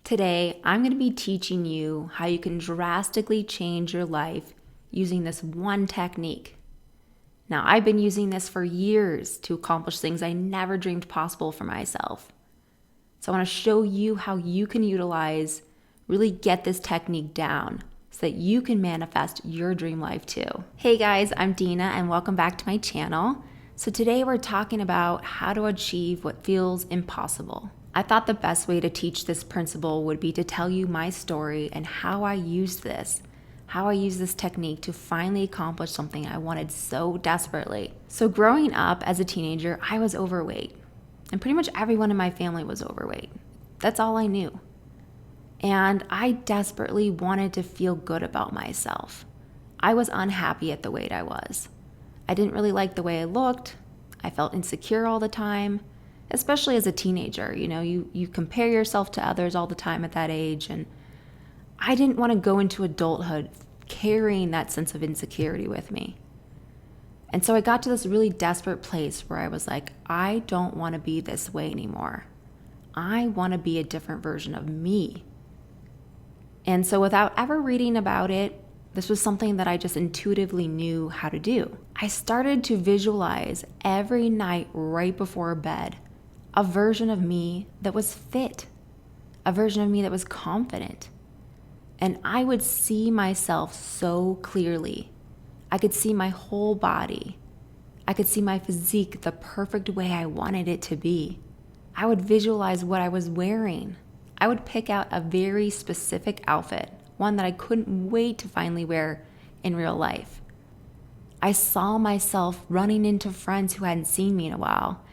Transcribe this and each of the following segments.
Today, I'm going to be teaching you how you can drastically change your life using this one technique. Now, I've been using this for years to accomplish things I never dreamed possible for myself. So I want to show you how you can really get this technique down so that you can manifest your dream life too. Hey guys, I'm Dina and welcome back to my channel. So today we're talking about how to achieve what feels impossible. I thought the best way to teach this principle would be to tell you my story and how I used this technique to finally accomplish something I wanted so desperately. So growing up as a teenager, I was overweight. And pretty much everyone in my family was overweight. That's all I knew. And I desperately wanted to feel good about myself. I was unhappy at the weight I was. I didn't really like the way I looked. I felt insecure all the time. Especially as a teenager, you compare yourself to others all the time at that age. And I didn't want to go into adulthood carrying that sense of insecurity with me. And so I got to this really desperate place where I was like, I don't want to be this way anymore. I want to be a different version of me. And so without ever reading about it, this was something that I just intuitively knew how to do. I started to visualize every night right before bed a version of me that was fit, a version of me that was confident. And I would see myself so clearly. I could see my whole body. I could see my physique the perfect way I wanted it to be. I would visualize what I was wearing. I would pick out a very specific outfit, one that I couldn't wait to finally wear in real life. I saw myself running into friends who hadn't seen me in a while,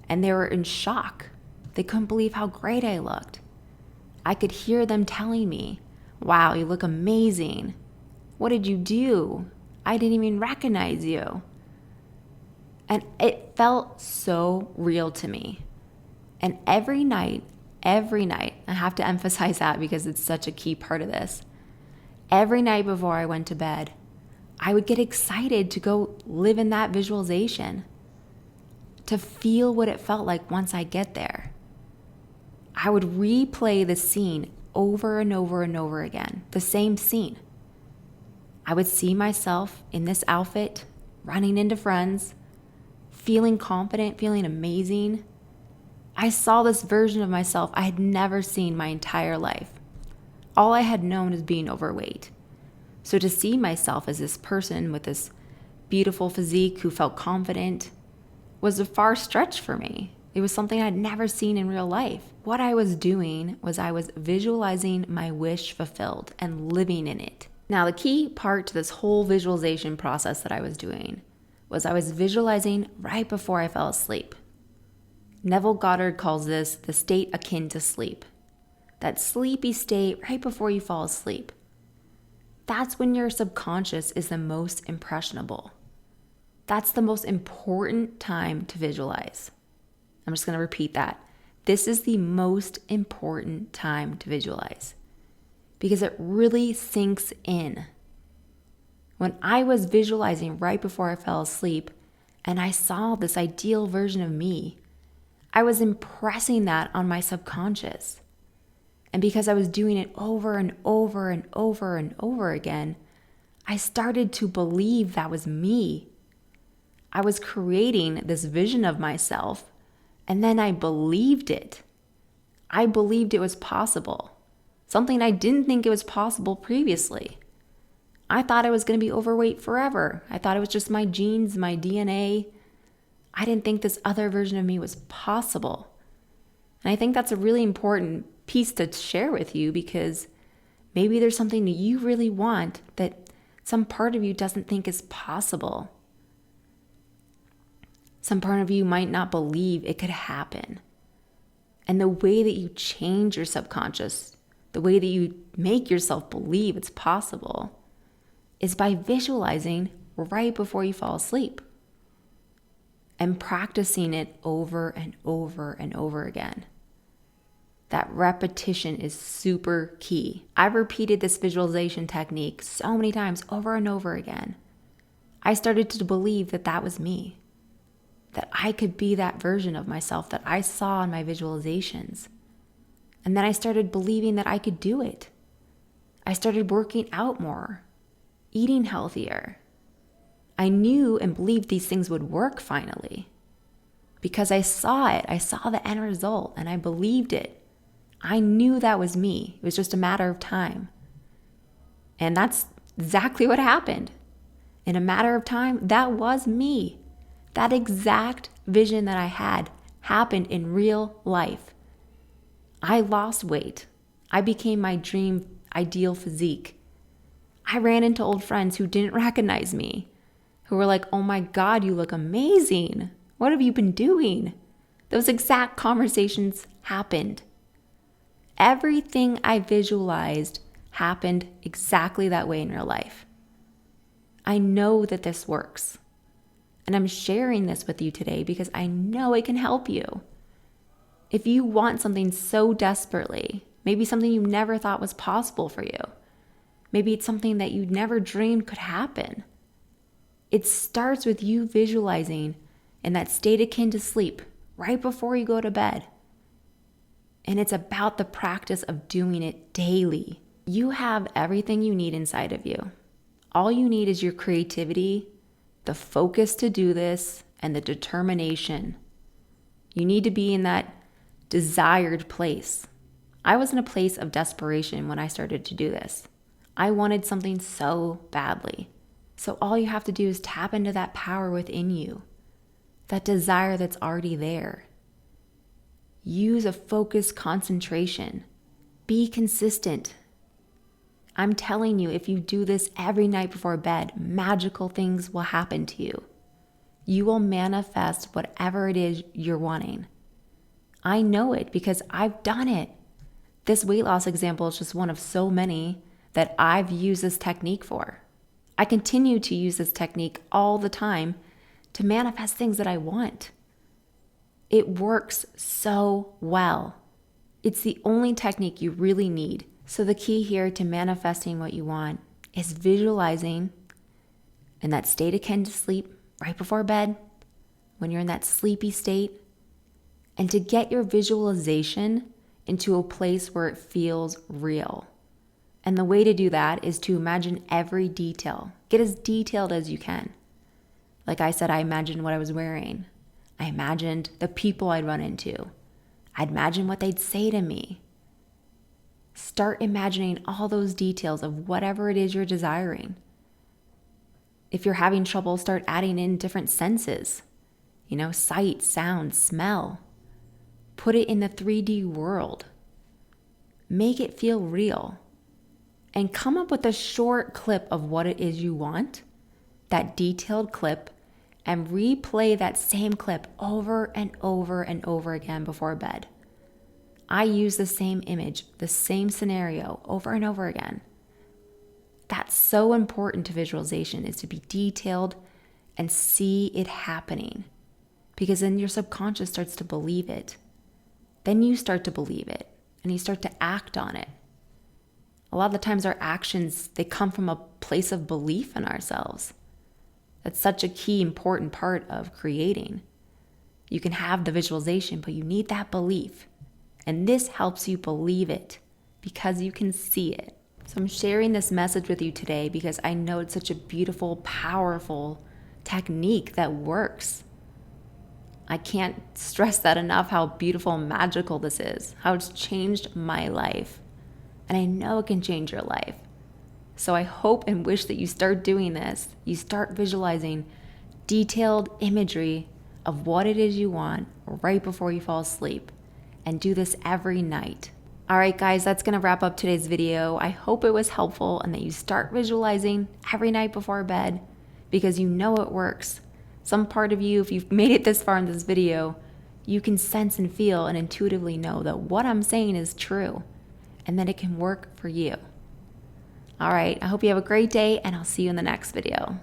and they were in shock. They couldn't believe how great I looked. I could hear them telling me, "Wow, you look amazing. What did you do? I didn't even recognize you." And it felt so real to me. And every night, I have to emphasize that because it's such a key part of this. Every night before I went to bed, I would get excited to go live in that visualization, to feel what it felt like once I get there. I would replay the scene over and over and over again, the same scene. I would see myself in this outfit, running into friends, feeling confident, feeling amazing. I saw this version of myself I had never seen my entire life. All I had known is being overweight. So to see myself as this person with this beautiful physique who felt confident was a far stretch for me. It was something I'd never seen in real life. What I was doing was I was visualizing my wish fulfilled and living in it. Now, the key part to this whole visualization process that I was doing was I was visualizing right before I fell asleep. Neville Goddard calls this the state akin to sleep. That sleepy state right before you fall asleep. That's when your subconscious is the most impressionable. That's the most important time to visualize. I'm just going to repeat that. This is the most important time to visualize because it really sinks in. When I was visualizing right before I fell asleep and I saw this ideal version of me, I was impressing that on my subconscious. And because I was doing it over and over and over and over again, I started to believe that was me. I was creating this vision of myself, and then I believed it. I believed it was possible, something I didn't think it was possible previously. I thought I was going to be overweight forever. I thought it was just my genes, my DNA. I didn't think this other version of me was possible. And I think that's a really important piece to share with you because maybe there's something that you really want that some part of you doesn't think is possible. Some part of you might not believe it could happen. And the way that you change your subconscious, the way that you make yourself believe it's possible, is by visualizing right before you fall asleep and practicing it over and over and over again. That repetition is super key. I've repeated this visualization technique so many times over and over again. I started to believe that that was me, that I could be that version of myself that I saw in my visualizations. And then I started believing that I could do it. I started working out more, eating healthier. I knew and believed these things would work finally because I saw it. I saw the end result and I believed it. I knew that was me. It was just a matter of time. And that's exactly what happened. In a matter of time, that was me. That exact vision that I had happened in real life. I lost weight. I became my dream ideal physique. I ran into old friends who didn't recognize me, who were like, "Oh my God, you look amazing. What have you been doing?" Those exact conversations happened. Everything I visualized happened exactly that way in real life. I know that this works. And I'm sharing this with you today because I know it can help you. If you want something so desperately, maybe something you never thought was possible for you, maybe it's something that you never dreamed could happen. It starts with you visualizing in that state akin to sleep right before you go to bed. And it's about the practice of doing it daily. You have everything you need inside of you. All you need is your creativity, the focus to do this, and the determination. You need to be in that desired place. I was in a place of desperation when I started to do this. I wanted something so badly. So all you have to do is tap into that power within you, that desire that's already there. Use a focused concentration. Be consistent. I'm telling you, if you do this every night before bed, magical things will happen to you. You will manifest whatever it is you're wanting. I know it because I've done it. This weight loss example is just one of so many that I've used this technique for. I continue to use this technique all the time to manifest things that I want. It works so well. It's the only technique you really need. So the key here to manifesting what you want is visualizing in that state akin to sleep right before bed, when you're in that sleepy state, and to get your visualization into a place where it feels real. And the way to do that is to imagine every detail. Get as detailed as you can. Like I said, I imagined what I was wearing. I imagined the people I'd run into. I'd imagine what they'd say to me. Start imagining all those details of whatever it is you're desiring. If you're having trouble, start adding in different senses. Sight, sound, smell. Put it in the 3D world. Make it feel real. And come up with a short clip of what it is you want, that detailed clip, and replay that same clip over and over and over again before bed. I use the same image, the same scenario over and over again. That's so important to visualization, is to be detailed and see it happening. Because then your subconscious starts to believe it. Then you start to believe it and you start to act on it. A lot of the times our actions, they come from a place of belief in ourselves. That's such a key, important part of creating. You can have the visualization, but you need that belief. And this helps you believe it because you can see it. So I'm sharing this message with you today because I know it's such a beautiful, powerful technique that works. I can't stress that enough, how beautiful and magical this is, how it's changed my life. And I know it can change your life. So I hope and wish that you start doing this. You start visualizing detailed imagery of what it is you want right before you fall asleep. And do this every night. All right, guys, that's going to wrap up today's video. I hope it was helpful and that you start visualizing every night before bed because you know it works. Some part of you, if you've made it this far in this video, you can sense and feel and intuitively know that what I'm saying is true and that it can work for you. All right, I hope you have a great day and I'll see you in the next video.